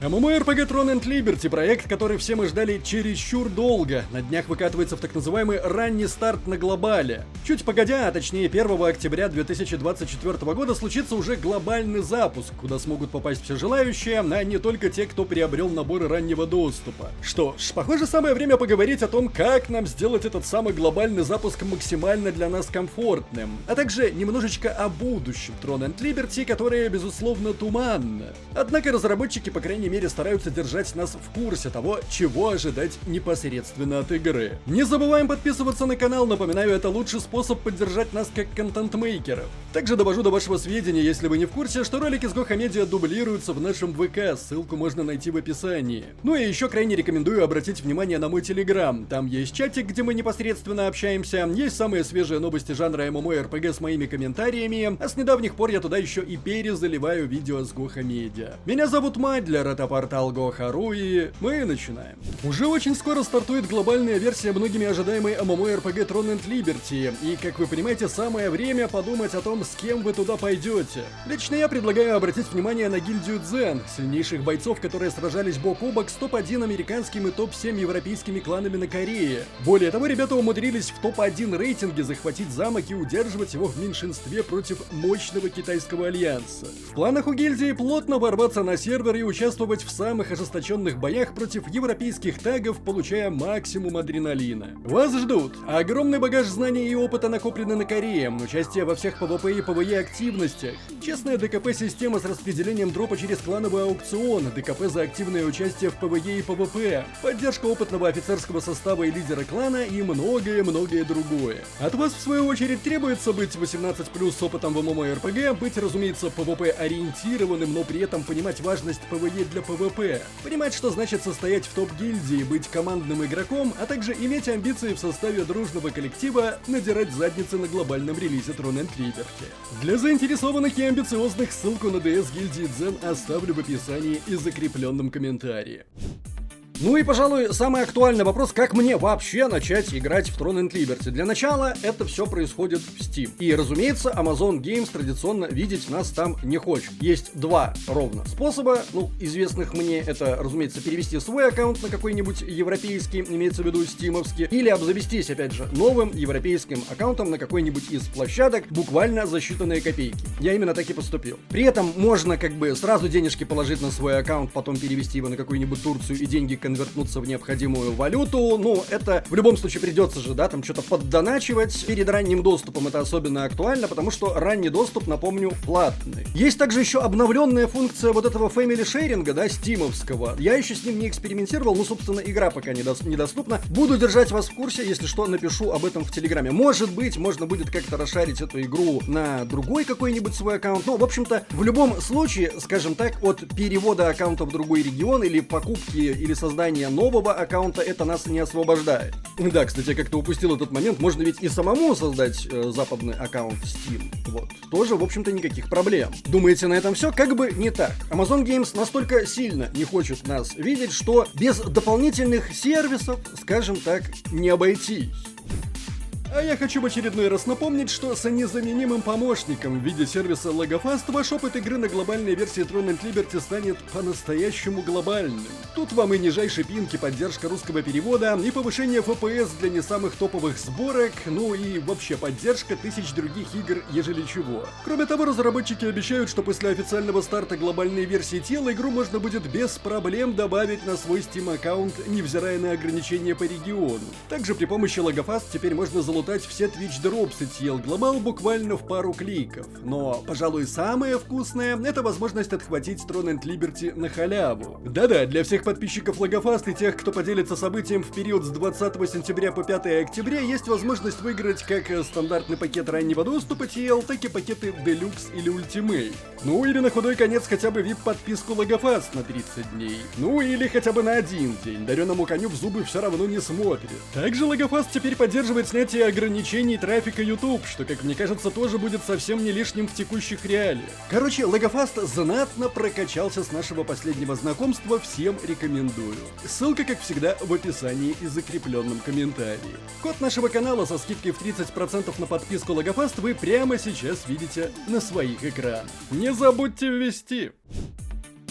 MMORPG Throne and Liberty — проект, который все мы ждали чересчур долго, на днях выкатывается в так называемый ранний старт на глобале. Чуть погодя, а точнее 1 октября 2024 года случится уже глобальный запуск, куда смогут попасть все желающие, а не только те, кто приобрел наборы раннего доступа. Что ж, похоже, самое время поговорить о том, как нам сделать этот самый глобальный запуск максимально для нас комфортным, а также немножечко о будущем Throne and Liberty, которое, безусловно, туманно. Однако разработчики, по крайней мере, стараются держать нас в курсе того, чего ожидать непосредственно от игры. Не забываем подписываться на канал, напоминаю, это лучший способ поддержать нас как контент-мейкеров. Также довожу до вашего сведения, если вы не в курсе, что ролики с Гоха Медиа дублируются в нашем ВК, ссылку можно найти в описании. Ну и еще крайне рекомендую обратить внимание на мой Телеграм, там есть чатик, где мы непосредственно общаемся, есть самые свежие новости жанра MMORPG с моими комментариями, а с недавних пор я туда еще и перезаливаю видео с Гоха Медиа. Меня зовут Мадлер, это портал Гоха.ру, и мы начинаем. Уже очень скоро стартует глобальная версия многими ожидаемой MMORPG Throne and Liberty, и, как вы понимаете, самое время подумать о том, с кем вы туда пойдете. Лично я предлагаю обратить внимание на гильдию Дзен, сильнейших бойцов, которые сражались бок о бок с топ-1 американским и топ-7 европейскими кланами на Корее. Более того, ребята умудрились в топ-1 рейтинге захватить замок и удерживать его в меньшинстве против мощного китайского альянса. В планах у гильдии плотно ворваться на сервер и участвовать в самых ожесточенных боях против европейских тагов, получая максимум адреналина. Вас ждут огромный багаж знаний и опыта, накопленный на Корее, участие во всех PvP и PvE активностях, честная ДКП-система с распределением дропа через клановый аукцион, ДКП за активное участие в PvE и PvP, поддержка опытного офицерского состава и лидера клана и многое-многое другое. От вас, в свою очередь, требуется быть 18+ с опытом в MMORPG, быть, разумеется, PvP-ориентированным, но при этом понимать важность PvE для PvP, понимать, что значит состоять в топ-гильдии, быть командным игроком, а также иметь амбиции в составе дружного коллектива надирать задницы на глобальном релизе Throne and Liberty. Для заинтересованных и амбициозных ссылку на ДС гильдии Дзен оставлю в описании и закрепленном комментарии. Ну и, пожалуй, самый актуальный вопрос, как мне вообще начать играть в Throne and Liberty. Для начала это все происходит в Steam. И, разумеется, Amazon Games традиционно видеть нас там не хочет. Есть два ровно способа, известных мне, это, разумеется, перевести свой аккаунт на какой-нибудь европейский, имеется в виду стимовский, или обзавестись, опять же, новым европейским аккаунтом на какой-нибудь из площадок, буквально за считанные копейки. Я именно так и поступил. При этом можно сразу денежки положить на свой аккаунт, потом перевести его на какую-нибудь Турцию и деньги конвертнуться в необходимую валюту. Это в любом случае придется же, да, там что-то поддоначивать. Перед ранним доступом это особенно актуально, потому что ранний доступ, напомню, платный. Есть также еще обновленная функция вот этого family шеринга, да, стимовского. Я еще с ним не экспериментировал, собственно, игра пока недоступна. Буду держать вас в курсе, если что, напишу об этом в Телеграме. Может быть, можно будет как-то расшарить эту игру на другой какой-нибудь свой аккаунт. В общем-то, в любом случае, скажем так, от перевода аккаунта в другой регион или покупки или создания нового аккаунта это нас не освобождает. Да, кстати, я как-то упустил этот момент. Можно ведь и самому создать западный аккаунт Steam. Тоже, в общем-то, никаких проблем. Думаете, на этом все? Как бы не так. Amazon Games настолько сильно не хочет нас видеть, что без дополнительных сервисов, скажем так, не обойтись. А я хочу в очередной раз напомнить, что с незаменимым помощником в виде сервиса Logofast ваш опыт игры на глобальной версии Throne and Liberty станет по-настоящему глобальным. Тут вам и нижайший пинг, и поддержка русского перевода, и повышение FPS для не самых топовых сборок, и вообще поддержка тысяч других игр, ежели чего. Кроме того, разработчики обещают, что после официального старта глобальной версии тела игру можно будет без проблем добавить на свой Steam аккаунт, невзирая на ограничения по региону. Также при помощи Logofast теперь можно залутать все Twitch Drops и TL Global буквально в пару кликов. Но, пожалуй, самое вкусное — это возможность отхватить Throne and Liberty на халяву. Да-да, для всех подписчиков Logofast и тех, кто поделится событием в период с 20 сентября по 5 октября, есть возможность выиграть как стандартный пакет раннего доступа TL, так и пакеты Deluxe или Ultimate. Или на худой конец хотя бы VIP-подписку Logofast на 30 дней. Или хотя бы на 1 день. Дареному коню в зубы все равно не смотрит. Также Logofast теперь поддерживает снятие ограничений трафика YouTube, что, как мне кажется, тоже будет совсем не лишним в текущих реалиях. Короче, Logofast знатно прокачался с нашего последнего знакомства, всем рекомендую. Ссылка, как всегда, в описании и закрепленном комментарии. Код нашего канала со скидкой в 30% на подписку Logofast вы прямо сейчас видите на своих экранах. Не забудьте ввести!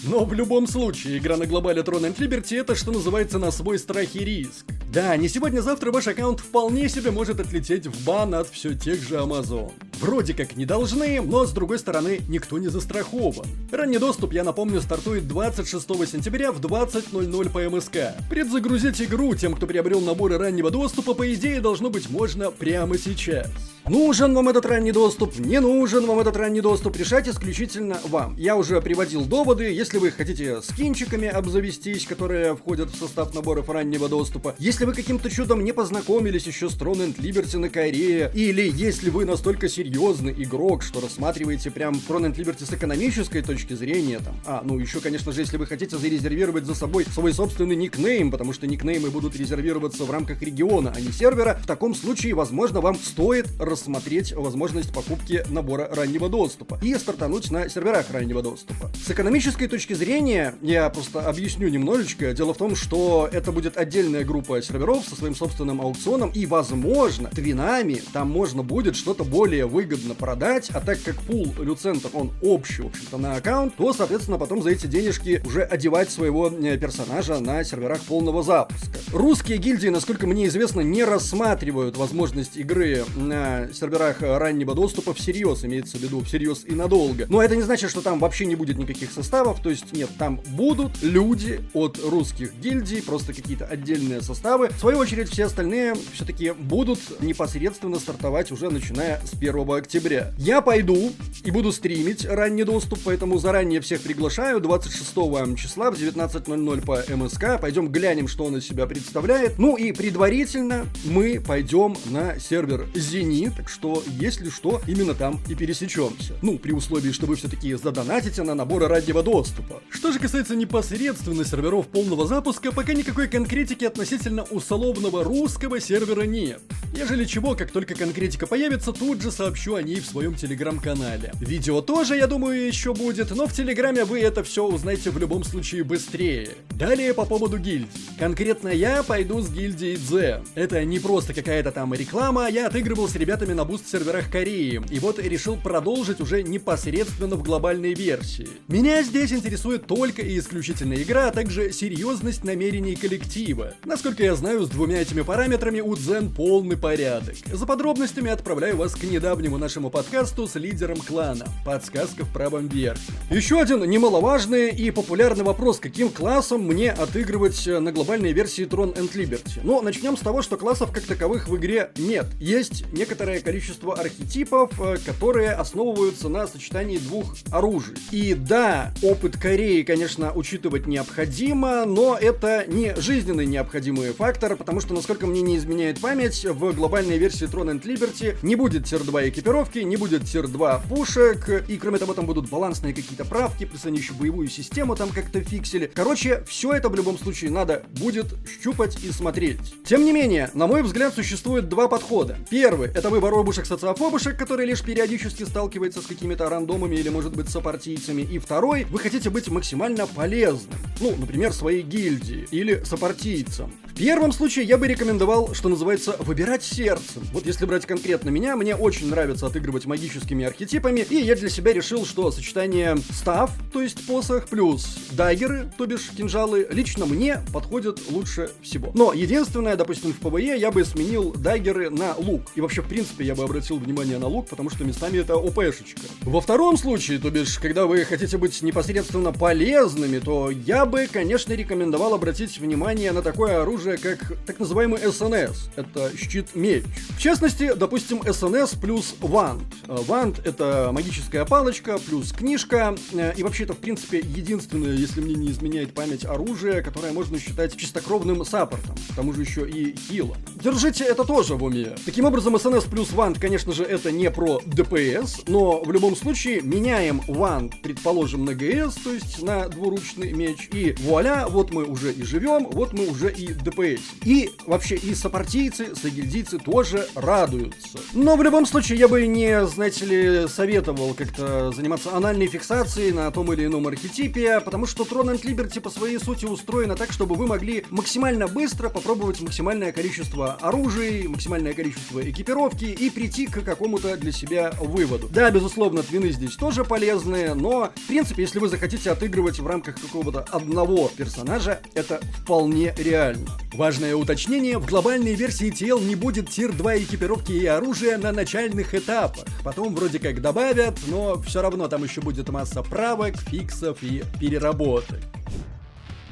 Но в любом случае, игра на глобале Tron and Liberty — это, что называется, на свой страх и риск. Да, не сегодня-завтра ваш аккаунт вполне себе может отлететь в бан от все тех же Amazon. Вроде как не должны, но с другой стороны никто не застрахован. Ранний доступ, я напомню, стартует 26 сентября в 20:00 по МСК. Предзагрузить игру тем, кто приобрел наборы раннего доступа, по идее должно быть можно прямо сейчас. Нужен вам этот ранний доступ, не нужен вам этот ранний доступ, решать исключительно вам. Я уже приводил доводы, если вы хотите скинчиками обзавестись, которые входят в состав наборов раннего доступа, если вы каким-то чудом не познакомились еще с Tron and Liberty на Корее, или если вы настолько серьезный игрок, что рассматриваете прям Tron and Liberty с экономической точки зрения, там, ну еще, конечно же, если вы хотите зарезервировать за собой свой собственный никнейм, потому что никнеймы будут резервироваться в рамках региона, а не сервера, в таком случае, возможно, вам стоит рассмотреть возможность покупки набора раннего доступа и стартануть на серверах раннего доступа. С экономической точки зрения, я просто объясню немножечко, дело в том, что это будет отдельная группа серверов со своим собственным аукционом, и, возможно, твинами там можно будет что-то более выгодно продать, а так как пул люцентов, он общий, в общем-то, на аккаунт, то, соответственно, потом за эти денежки уже одевать своего персонажа на серверах полного запуска. Русские гильдии, насколько мне известно, не рассматривают возможность игры на серверах раннего доступа всерьез, имеется в виду всерьез и надолго. Но это не значит, что там вообще не будет никаких составов, то есть нет, там будут люди от русских гильдий, просто какие-то отдельные составы. В свою очередь, все остальные все-таки будут непосредственно стартовать уже начиная с 1 октября. Я пойду и буду стримить ранний доступ, поэтому заранее всех приглашаю 26 числа в 19:00 по МСК. Пойдем глянем, что он из себя представляет. Ну и предварительно мы пойдем на сервер Зенит, так что, если что, именно там и пересечемся. Ну, при условии, что вы все-таки задонатите на наборы раннего доступа. Что же касается непосредственно серверов полного запуска, пока никакой конкретики относительно условного русского сервера нет. Ежели чего, как только конкретика появится, тут же сообщу о ней в своем телеграм-канале. Видео тоже, я думаю, еще будет, но в телеграме вы это все узнаете в любом случае быстрее. Далее по поводу гильдий. Конкретно я пойду с гильдией Dze. Это не просто какая-то там реклама, я отыгрывал с ребятами на буст-серверах Кореи, и вот решил продолжить уже непосредственно в глобальной версии. Меня здесь интересует только и исключительно игра, а также серьезность намерений коллектива. Насколько я знаю, с двумя этими параметрами у Дзен полный порядок. За подробностями отправляю вас к недавнему нашему подкасту с лидером клана. Подсказка в правом верхнем. Еще один немаловажный и популярный вопрос: каким классом мне отыгрывать на глобальной версии Tron and Liberty? Но начнем с того, что классов как таковых в игре нет. Есть некоторое количество архетипов, которые основываются на сочетании двух оружий. И да, опыт Кореи, конечно, учитывать необходимо, но это не жизненно необходимый фактор, потому что, насколько мне не изменяет память, в глобальной версии Tron and Liberty не будет тир-2 экипировки, не будет тир-2 пушек, и кроме того там будут балансные какие-то правки, плюс они еще боевую систему там как-то фиксили. Короче, все это в любом случае надо будет щупать и смотреть. Тем не менее, на мой взгляд, существует два подхода. Первый — это выбор обушек-социофобушек, который лишь периодически сталкивается с какими-то рандомами или, может быть, сопартийцами. И второй — вы хотите быть максимально полезным. Ну, например, своей гильдии или сопартийцам. В первом случае я бы рекомендовал, что называется, выбирать сердцем. Вот если брать конкретно меня, мне очень нравится отыгрывать магическими архетипами, и я для себя решил, что сочетание став, то есть посох, плюс даггеры, то бишь кинжалы, лично мне подходят лучше всего. Но единственное, допустим, в ПВЕ я бы сменил даггеры на лук. И вообще, в принципе, я бы обратил внимание на лук, потому что местами это ОПшечка. Во втором случае, то бишь, когда вы хотите быть непосредственно полезными, то я бы, конечно, рекомендовал обратить внимание на такое оружие, как так называемый СНС. Это щит-меч. В частности, допустим, СНС плюс вант. Вант — это магическая палочка плюс книжка. И вообще это, в принципе, единственное, если мне не изменяет память, оружие, которое можно считать чистокровным саппортом. К тому же еще и хилом. Держите это тоже в уме. Таким образом, СНС плюс вант, конечно же, это не про ДПС, но в любом случае меняем вант, предположим, на ГС, то есть на двуручный меч, и вуаля, вот мы уже и живем, вот мы уже и ДПС. И вообще и сопартийцы, сагильдийцы тоже радуются. Но в любом случае я бы не, знаете ли, советовал как-то заниматься анальной фиксацией на том или ином архетипе, потому что Throne and Liberty по своей сути устроена так, чтобы вы могли максимально быстро попробовать максимальное количество оружий, максимальное количество экипировки и прийти к какому-то для себя выводу. Да, безусловно, твины здесь тоже полезны, но, в принципе, если вы захотите отыгрывать в рамках какого-то одного персонажа, это вполне реально. Важное уточнение: в глобальной версии TL не будет тир 2 экипировки и оружия на начальных этапах. Потом вроде как добавят, но все равно там еще будет масса правок, фиксов и переработок.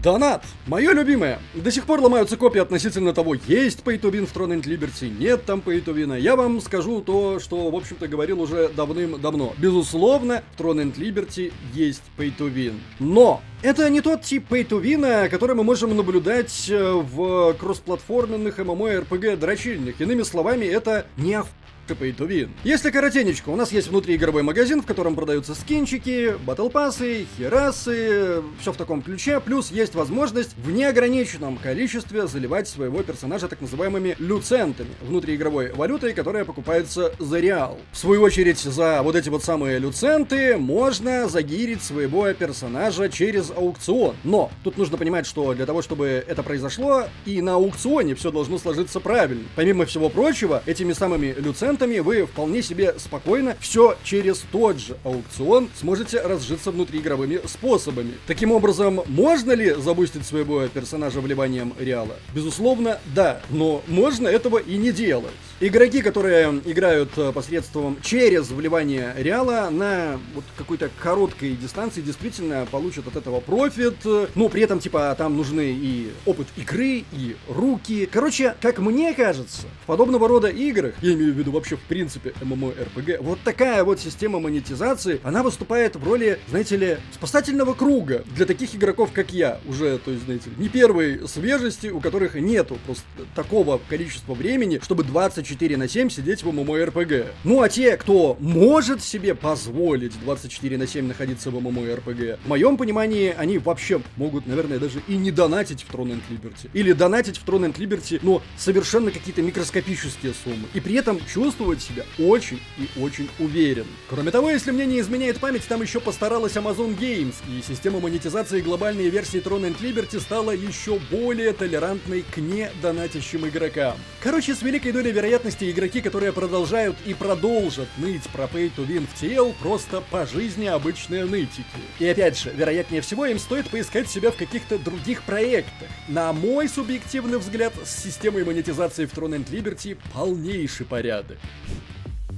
Донат! Мое любимое. До сих пор ломаются копии относительно того, есть pay-to-win в Throne and Liberty, нет там pay-to-win. Я вам скажу то, что, в общем-то, говорил уже давным-давно. Безусловно, в Throne and Liberty есть pay-to-win. Но это не тот тип pay-to-win, который мы можем наблюдать в кроссплатформенных MMORPG дрочильных. Иными словами, это не pay-to-win. Если коротенечко, у нас есть внутриигровой магазин, в котором продаются скинчики, батлпассы, херасы, все в таком ключе, плюс есть возможность в неограниченном количестве заливать своего персонажа так называемыми люцентами, внутриигровой валютой, которая покупается за реал. В свою очередь, за вот эти вот самые люценты можно загирить своего персонажа через аукцион. Но тут нужно понимать, что для того, чтобы это произошло, и на аукционе все должно сложиться правильно. Помимо всего прочего, этими самыми люцентами вы вполне себе спокойно все через тот же аукцион сможете разжиться внутриигровыми способами. Таким образом, можно ли забустить своего персонажа вливанием реала? Безусловно, да, но можно этого и не делать. Игроки, которые играют посредством через вливание реала на вот какой-то короткой дистанции, действительно получат от этого профит. Но при этом, типа, там нужны и опыт игры, и руки. Короче, как мне кажется, в подобного рода играх, я имею в виду вообще в принципе MMORPG, вот такая вот система монетизации, она выступает в роли, знаете ли, спасательного круга для таких игроков, как я. Уже, то есть, знаете ли, не первой свежести, у которых нету просто такого количества времени, чтобы 24/7 сидеть в MMORPG. Ну а те, кто может себе позволить 24/7 находиться в MMORPG, в моем понимании, они вообще могут, наверное, даже и не донатить в Throne and Liberty. Или донатить в Throne and Liberty, но совершенно какие-то микроскопические суммы. И при этом чувствовать себя очень и очень уверен. Кроме того, если мне не изменяет память, там еще постаралась Amazon Games, и система монетизации глобальной версии Throne and Liberty стала еще более толерантной к недонатящим игрокам. Короче, с великой долей вероятности игроки, которые продолжают и продолжат ныть про pay-to-win в TL, просто по жизни обычные нытики. И опять же, вероятнее всего, им стоит поискать себя в каких-то других проектах. На мой субъективный взгляд, с системой монетизации в Throne and Liberty полнейший порядок.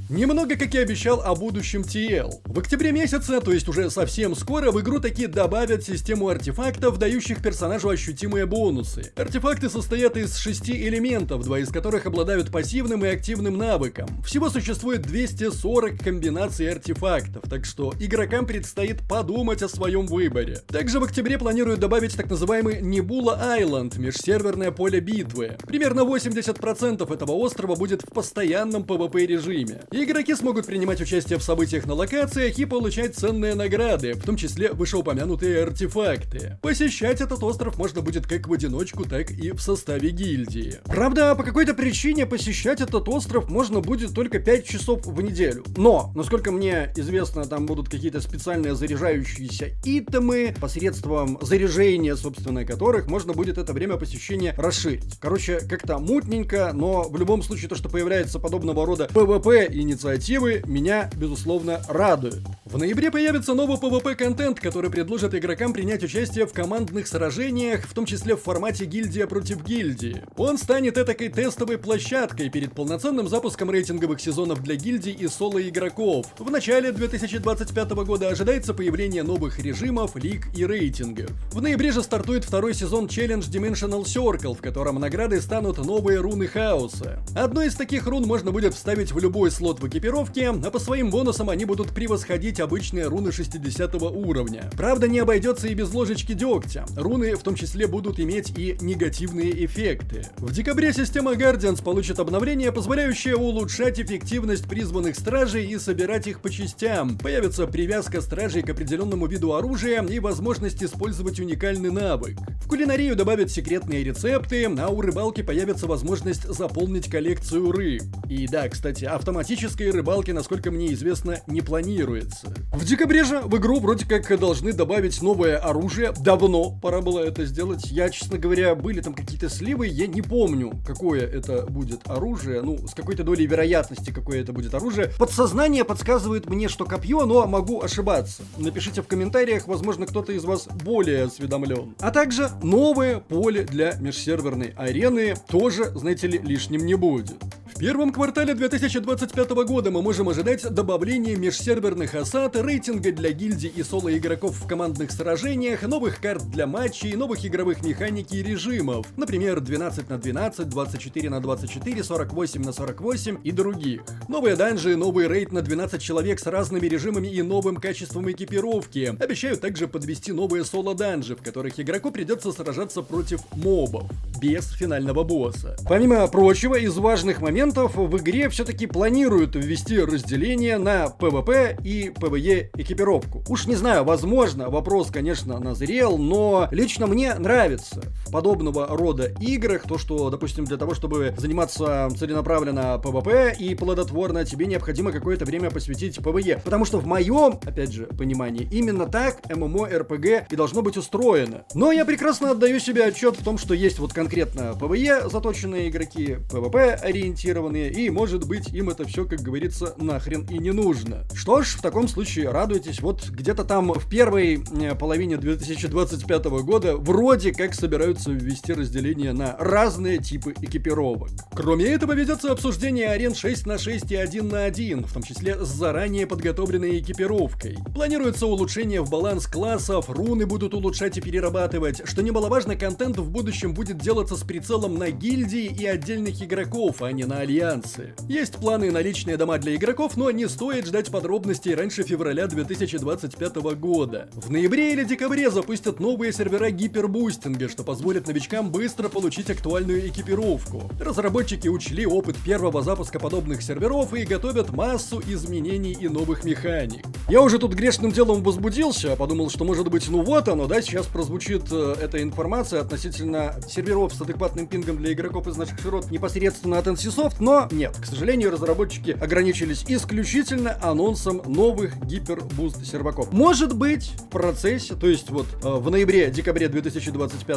Немного, как и обещал, о будущем TL. В октябре месяце, то есть уже совсем скоро, в игру таки добавят систему артефактов, дающих персонажу ощутимые бонусы. Артефакты состоят из 6 элементов, 2 из которых обладают пассивным и активным навыком. Всего существует 240 комбинаций артефактов, так что игрокам предстоит подумать о своем выборе. Также в октябре планируют добавить так называемый Nebula Island, межсерверное поле битвы. Примерно 80% этого острова будет в постоянном PvP режиме. Игроки смогут принимать участие в событиях на локациях и получать ценные награды, в том числе вышеупомянутые артефакты. Посещать этот остров можно будет как в одиночку, так и в составе гильдии. Правда, по какой-то причине посещать этот остров можно будет только 5 часов в неделю. Но, насколько мне известно, там будут какие-то специальные заряжающиеся итемы, посредством заряжения, собственно, которых можно будет это время посещения расширить. Короче, как-то мутненько, но в любом случае то, что появляется подобного рода PvP и инициативы, меня, безусловно, радует. В ноябре появится новый PvP-контент, который предложит игрокам принять участие в командных сражениях, в том числе в формате гильдия против гильдии. Он станет этакой тестовой площадкой перед полноценным запуском рейтинговых сезонов для гильдий и соло-игроков. В начале 2025 года ожидается появление новых режимов, лиг и рейтингов. В ноябре же стартует второй сезон Challenge Dimensional Circle, в котором наградой станут новые руны хаоса. Одну из таких рун можно будет вставить в любой слот слот в экипировке, а по своим бонусам они будут превосходить обычные руны 60 уровня. Правда, не обойдется и без ложечки дегтя. Руны в том числе будут иметь и негативные эффекты. В декабре система Guardians получит обновление, позволяющее улучшать эффективность призванных стражей и собирать их по частям. Появится привязка стражей к определенному виду оружия и возможность использовать уникальный навык. В кулинарию добавят секретные рецепты, а у рыбалки появится возможность заполнить коллекцию рыб. И да, кстати, автоматической рыбалки, насколько мне известно, не планируется. В декабре же в игру вроде как должны добавить новое оружие. Давно пора было это сделать. Я, честно говоря, были там какие-то сливы, я не помню, какое это будет оружие. Ну, с какой-то долей вероятности, какое это будет оружие. Подсознание подсказывает мне, что копье, но могу ошибаться. Напишите в комментариях, возможно, кто-то из вас более осведомлен. А также новое поле для межсерверной арены тоже, знаете ли, лишним не будет. В первом квартале 2025 года мы можем ожидать добавления межсерверных осад, рейтинга для гильдий и соло-игроков в командных сражениях, новых карт для матчей, новых игровых механик и режимов, например, 12 на 12, 24 на 24, 48 на 48 и других. Новые данжи, новый рейд на 12 человек с разными режимами и новым качеством экипировки. Обещают также подвести новые соло-данжи, в которых игроку придется сражаться против мобов, без финального босса. Помимо прочего, из важных моментов в игре все-таки планируют ввести разделение на PvP и PvE экипировку. Уж не знаю, возможно, вопрос, конечно, назрел, но лично мне нравится в подобного рода играх то, что, допустим, для того, чтобы заниматься целенаправленно PvP и плодотворно, тебе необходимо какое-то время посвятить PvE. Потому что в моем, опять же, понимании, именно так MMORPG и должно быть устроено. Но я прекрасно отдаю себе отчет в том, что есть вот конкретно PvE заточенные игроки, PvP ориентированные, и, может быть, им это все, как говорится, нахрен и не нужно. Что ж, в таком случае радуйтесь, вот где-то там в первой половине 2025 года вроде как собираются ввести разделение на разные типы экипировок. Кроме этого, ведется обсуждение арен 6 на 6 и 1 на 1, в том числе с заранее подготовленной экипировкой. Планируется улучшение в баланс классов, руны будут улучшать и перерабатывать. Что немаловажно, контент в будущем будет делаться с прицелом на гильдии и отдельных игроков, а не на альянсы. Есть планы на личные дома для игроков, но не стоит ждать подробностей раньше февраля 2025 года. В ноябре или декабре запустят новые сервера гипербустинга, что позволит новичкам быстро получить актуальную экипировку. Разработчики учли опыт первого запуска подобных серверов и готовят массу изменений и новых механик. Я уже тут грешным делом возбудился, подумал, что может быть, ну вот оно, да, сейчас прозвучит эта информация относительно серверов с адекватным пингом для игроков из наших широт непосредственно от NCSoft, но нет, к сожалению, разработчики ограничились исключительно анонсом новых гипербуст серваков. Может быть, в процессе, то есть вот в ноябре-декабре 2024,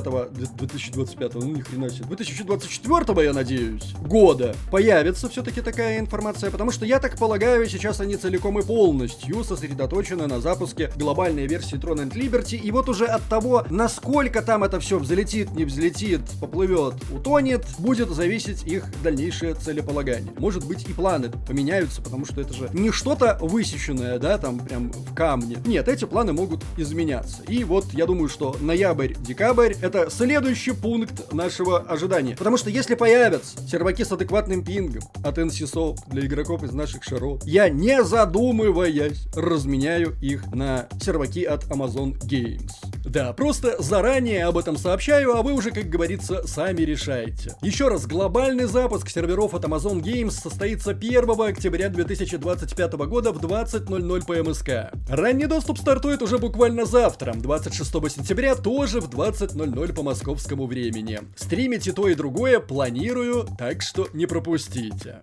я надеюсь, года появится все-таки такая информация, потому что, я так полагаю, сейчас они целиком и полностью сосредоточены на запуске глобальной версии Throne and Liberty, и вот уже от того, насколько там это все взлетит, не взлетит, поплывет, утонет, будет зависеть их дальнейшее целеполагание. Может быть, и планы поменяются, потому что это же не что-то высеченное, да, там прям в камне. Нет, эти планы могут изменяться. И вот я думаю, что ноябрь-декабрь — это следующий пункт нашего ожидания. Потому что если появятся серваки с адекватным пингом от NCSoft для игроков из наших шаров, я, не задумываясь, разменяю их на серваки от Amazon Games. Да, просто заранее об этом сообщаю, а вы уже, как говорится, сами решаете. Еще раз, глобальный запуск серверов от Amazon Games состоится 1 октября 2025 года в 20:00 по МСК. Ранний доступ стартует уже буквально завтра, 26 сентября, тоже в 20:00 по московскому времени. Стримить и то, и другое планирую, так что не пропустите.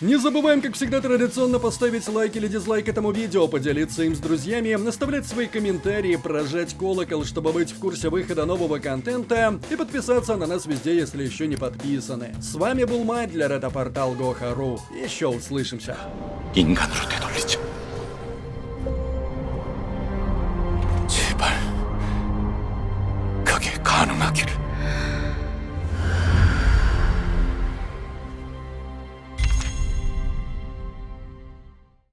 Не забываем, как всегда, традиционно поставить лайк или дизлайк этому видео, поделиться им с друзьями, оставлять свои комментарии, прожать колокол, чтобы быть в курсе выхода нового контента, и подписаться на нас везде, если еще не подписаны. С вами был Мадлер, это портал Goha.ru. Еще услышимся. 인간으로 되돌리죠.